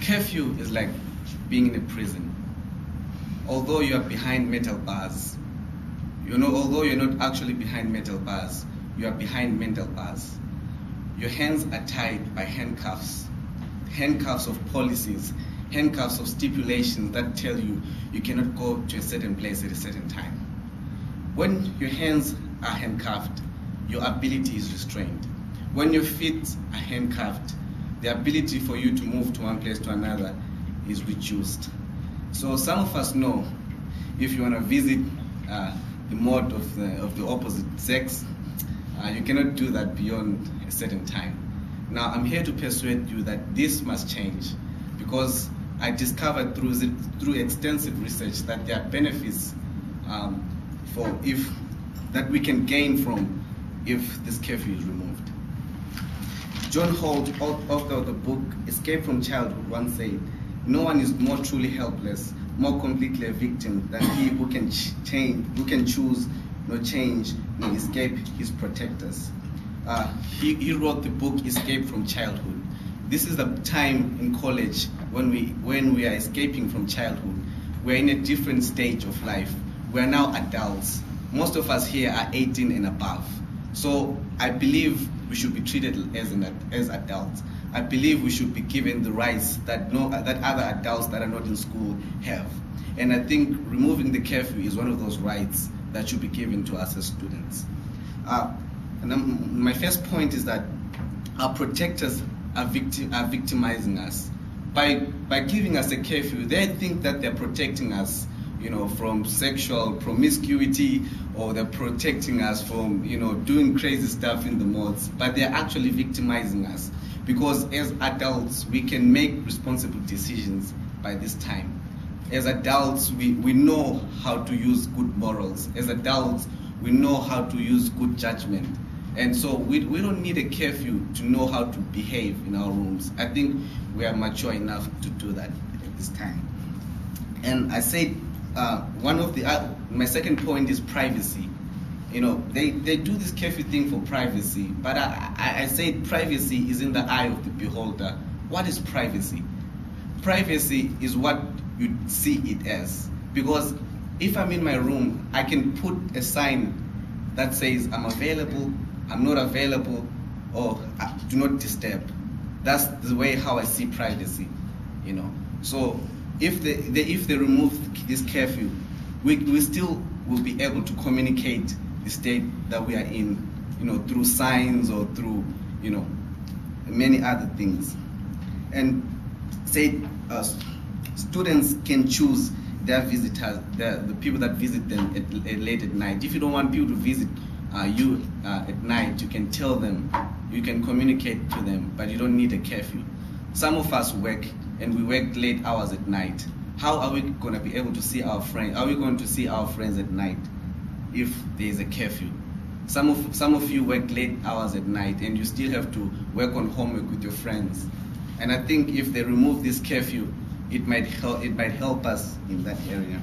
Curfew is like being in a prison. Although you are behind metal bars, although you're not actually behind metal bars, you are behind mental bars. Your hands are tied by handcuffs of policies, handcuffs of stipulations that tell you you cannot go to a certain place at a certain time. When your hands are handcuffed, your ability is restrained. When your feet are handcuffed, the ability for you to move to one place to another is reduced. So some of us know if you want to visit the mode of the opposite sex, you cannot do that beyond a certain time. Now I'm here to persuade you that this must change, because I discovered through extensive research that there are benefits that we can gain from if this curfew is removed. John Holt, author of the book Escape from Childhood, once said, "No one is more truly helpless, more completely a victim than he who can choose nor change nor escape his protectors." He wrote the book Escape from Childhood. This is the time in college when we are escaping from childhood. We're in a different stage of life. We're now adults. Most of us here are 18 and above. So I believe we should be treated as adults. I believe we should be given the rights that other adults that are not in school have. And I think removing the curfew is one of those rights that should be given to us as students. My first point is that our protectors are victimizing us. By giving us a curfew, they think that they're protecting us, from sexual promiscuity, or they're protecting us from, doing crazy stuff in the malls, but they're actually victimizing us, because as adults, we can make responsible decisions by this time. As adults, we know how to use good morals. As adults, we know how to use good judgment. And so we don't need a curfew to know how to behave in our rooms. I think we are mature enough to do that at this time. And I said, my second point is privacy. They do this curfew thing for privacy, but I said privacy is in the eye of the beholder. What is privacy? Privacy is what you see it as. Because if I'm in my room, I can put a sign that says I'm available, I'm not available, or do not disturb. That's the way how I see privacy. So if they remove this curfew, we still will be able to communicate the state that we are in, through signs or through, many other things. And say students can choose their visitors, the people that visit them late at night. If you don't want people to visit you at night, you can tell them, you can communicate to them, but you don't need a curfew. Some of us work, and we work late hours at night. How are we going to be able to see our friends? Are we going to see our friends at night if there is a curfew? Some of you work late hours at night, and you still have to work on homework with your friends. And I think if they remove this curfew, it might help us in that area.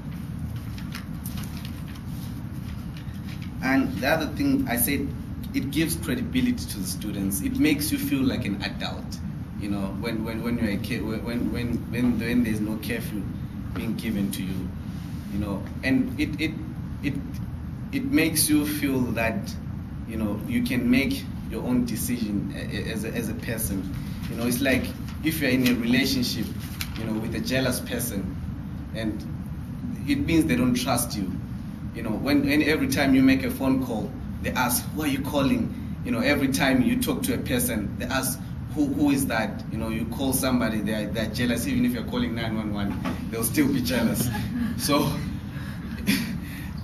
And the other thing I said, it gives credibility to the students. It makes you feel like an adult. When you're a kid, when there's no curfew being given to you, and it makes you feel that you can make your own decision as a person. It's like if you're in a relationship, with a jealous person, and it means they don't trust you. When every time you make a phone call, they ask, "Who are you calling?" Every time you talk to a person, they ask, Who is that? You call somebody, they're jealous. Even if you're calling 911, they'll still be jealous. So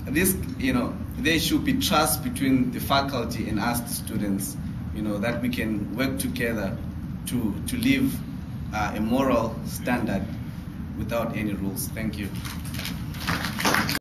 there should be trust between the faculty and us, the students, that we can work together to live a moral standard without any rules. Thank you.